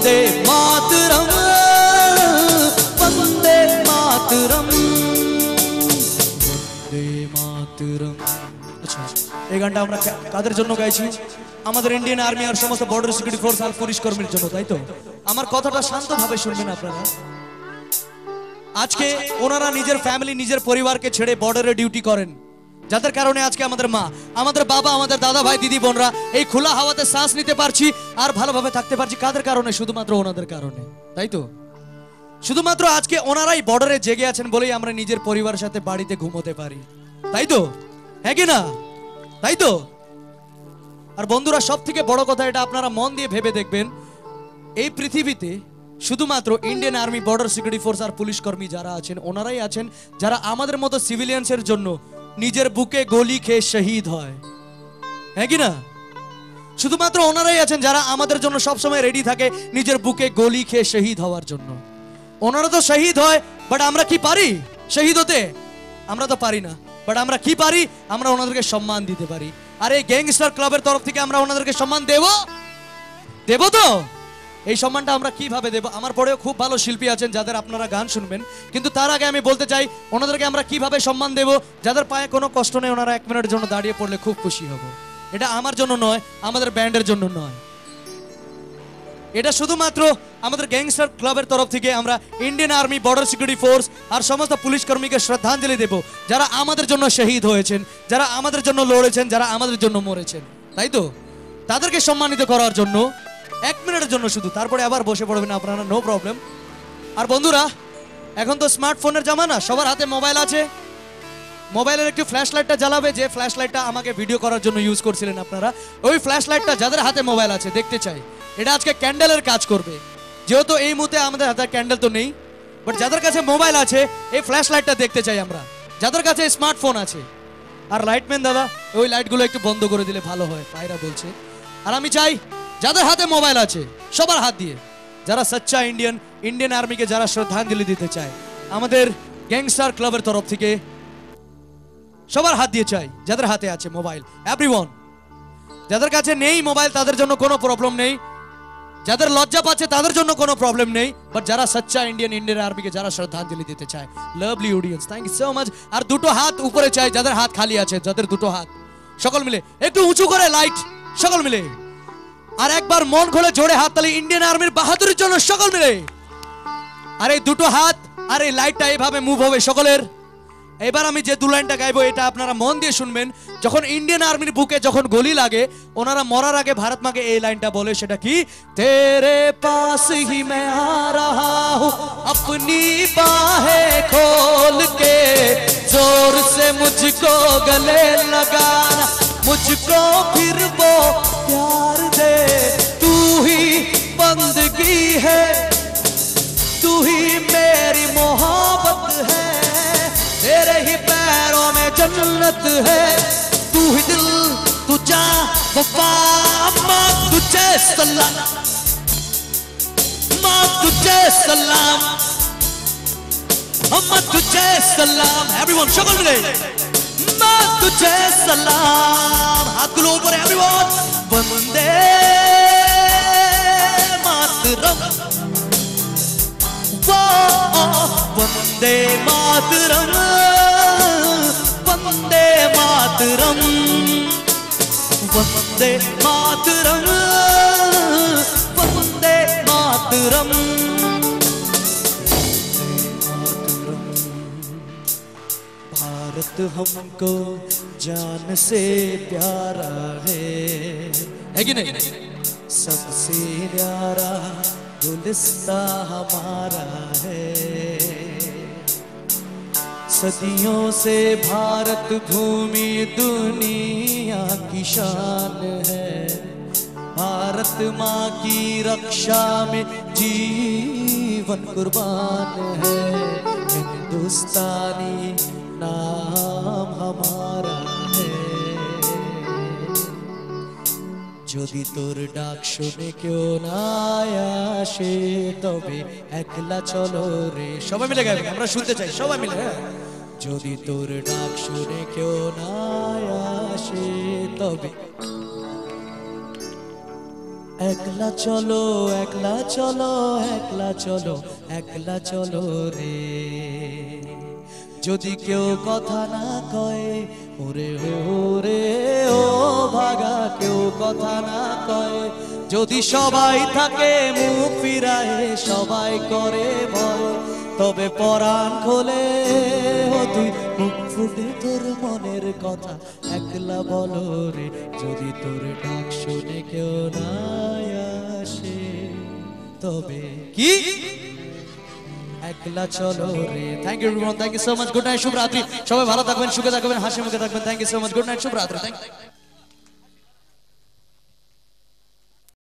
वंदे मातरम वंदे मातरम वंदे मातरम। আচ্ছা এই গানটা আমরা কাদের জন্য গাইছি? আমাদের ইন্ডিয়ান আর্মি আর সমস্ত বর্ডার সিকিউরিটি ফোর্স আর পুলিশ কর্মীর জন্য, তাই তো? আমার কথাটা শান্তভাবে শুনবেন আপনারা। আজকে ওনারা নিজের ফ্যামিলি নিজের পরিবারকে ছেড়ে বর্ডারে ডিউটি করেন, যাদের কারণে আজকে আমাদের মা, আমাদের বাবা, আমাদের দাদা ভাই, দিদি বোনরা এই খোলা হাওয়াতে শ্বাস নিতে পারছি আর ভালোভাবে থাকতে পারছি। কাদের কারণে? শুধুমাত্র ওনাদের কারণে, তাই তো? শুধুমাত্র আজকে ওনারাই বর্ডারে জেগে আছেন বলেই আমরা নিজের পরিবারের সাথে বাড়িতে ঘুমোতে পারি, তাই তো? হ্যাঁ কি না? তাই তো? আর বন্ধুরা, সব থেকে বড় কথা এটা আপনারা মন দিয়ে ভেবে দেখবেন, এই পৃথিবীতে শুধুমাত্র Indian army, border security force আর পুলিশ কর্মী যারা আছেন, ওনারাই আছেন যারা আমাদের মতো সিভিলিয়ানসের জন্য নিজের বুকে গুলি খেয়ে শহীদ হয়। হ্যাঁ কি না? শুধুমাত্র ওনারাই আছেন যারা আমাদের জন্য সবসময় রেডি থাকে নিজের বুকে গুলি খেয়ে শহীদ হওয়ার জন্য। ওনারা তো শহীদ হয়, বাট আমরা কি পারি শহীদ হতে? আমরা তো পারি না, বাট আমরা কি পারি? আমরা ওনাদেরকে সম্মান দিতে পারি। আর এই গ্যাংস্টার ক্লাবের তরফ থেকে আমরা ওনাদেরকে সম্মান দেব তো? এই সম্মানটা আমরা কিভাবে দেব? আমার পরেও খুব ভালো শিল্পী আছেন যাদের আপনারা গান শুনবেন, কিন্তু তার আগে আমি বলতে চাই ওনাদেরকে আমরা কিভাবে সম্মান দেব। যাদের পায়ে কোনো কষ্ট নেই, ওনারা 1 মিনিটের জন্য দাঁড়িয়ে পড়লে খুব খুশি হব। এটা আমার জন্য নয়, আমাদের ব্যান্ডের জন্য নয়, এটা শুধুমাত্র আমাদের গ্যাংস্টার ক্লাবের তরফ থেকে আমরা Indian army, border security force আর সমস্ত পুলিশ কর্মীকে শ্রদ্ধাঞ্জলি দেব যারা আমাদের জন্য শহীদ হয়েছেন, যারা আমাদের জন্য লড়েছেন, যারা আমাদের জন্য মরেছেন, তাই তো? তাদেরকে সম্মানিত করার জন্য 1 মিনিটের জন্য শুধু, তারপরে আবার বসে পড়বেন আপনারা, নো প্রবলেম। আর বন্ধুরা, এখন তো স্মার্টফোনের জামানা, সবার হাতে মোবাইল আছে। মোবাইলের একটু ফ্ল্যাশ লাইটটা জ্বালাবে, যে ফ্ল্যাশ লাইটটা আমাকে ভিডিও করার জন্য ইউজ করছিলেন আপনারা, ওই ফ্ল্যাশ লাইটটা যাদের হাতে মোবাইল আছে দেখতে চাই। এটা আজকে ক্যান্ডেলের কাজ করবে, যেহেতু এই মুহূর্তে আমাদের হাতে ক্যান্ডেল তো নেই, বাট যাদের কাছে মোবাইল আছে এই ফ্ল্যাশ লাইটটা দেখতে চাই আমরা, যাদের কাছে স্মার্টফোন আছে। আর লাইটম্যান দাদা, ওই লাইটগুলো একটু বন্ধ করে দিলে ভালো হয়, পায়রা বলছে। আর আমি চাই যাদের হাতে মোবাইল আছে সবার হাত দিয়ে, যারা সচ্চা ইন্ডিয়ান আর্মিকে যারা শ্রদ্ধাঞ্জলি দিতে চায়, আমাদের গ্যাংস্টার ক্লাবের তরফ থেকে সবার হাত দিয়ে চাই, যাদের হাতে আছে মোবাইল, এভরিওয়ান। যাদের কাছে নেই মোবাইল তাদের জন্য কোনো প্রবলেম নেই, যাদের লজ্জা পাচ্ছে তাদের জন্য কোনো প্রবলেম নেই, বাট যারা সচ্চা ইন্ডিয়ান আর্মিকে যারা শ্রদ্ধাঞ্জলি দিতে চায়। Lovely audience, thank you so much. আর দুটো হাত উপরে চাই যাদের হাত খালি আছে, যাদের দুটো হাত, সকল মিলে একটু উঁচু করে লাইট, সকল মিলে। আর একবার মন খুলে জোরে হাত তালি ইন্ডিয়ান আর্মির বাহাদুরির জন্য, সকল মিলে। আর এই দুটো হাত আর এই লাইটটা এইভাবে মুভ হবে সকলের। এবার আমি যে দু লাইনটা গাইবো এটা আপনারা মন দিয়ে শুনবেন। যখন ইন্ডিয়ান আর্মির বুকে যখন গুলি লাগে, ওনারা মরার আগে ভারত মাকে এই লাইনটা বলে, সেটা কি? তেরে পাস হি মে আ রাহা হুঁ अपनी बाहें खोल के, जोर से मुझको गले लगाना, मुझको फिर वो प्यार दे, तू ही बंदगी है, तू ही मेरी मोहब्बत है, तेरे ही पैरों में जन्नत है, तू ही दिल, तू जान, वफा, माँ तुझे सलाम, माँ तुझे सलाम, माँ तुझे सलाम। एवरीवन शक्ल मिले, माँ तुझे सलाम, हाथ गुलो ऊपर एवरीवन। वंदे मातरम, वंदे मातरम, वंदे मातरम, वंदे मातरम, वंदे मातरम। भारत हमको जान से प्यारा है कि नहीं? सबसे प्यारा गुलिस्ता हमारा है, सदियों से भारत भूमि दुनिया की शान है, भारत माँ की रक्षा में जीवन कुर्बान है, हिंदुस्तानी नाम हमारा है। যদি তোর ডাক শুনে কেউ না আসে তবে একলা চলো রে, সবাই মিলে গাইবে, আমরা শুনতে চাই সবাই মিলে। যদি তোর ডাক শুনে কেউ না আসে তবে একলা চলো একলা চলো একলা চলো একলা চলো রে, যদি কেউ কথা না কয় ওরে ওরে ও ভাগা, কেউ কথা না কয়, যদি সবাই থাকে মুখ ফিরায় সবাই করে ভয়, তবে পরাণ খোলে ও তুই মুখ ফুটে তোর মনের কথা একলা বলো রে, যদি তোর ডাক শুনে কেউ না আসে তবে কি একলা চলো রে। Thank you everyone, thank you so much, good night, শুভরাত্রি, সবাই ভালো থাকবেন, সুখে থাকবেন, হাসি মুখে থাকবেন, thank you so much, good night, শুভরাত্রি, থ্যাংক ইউ।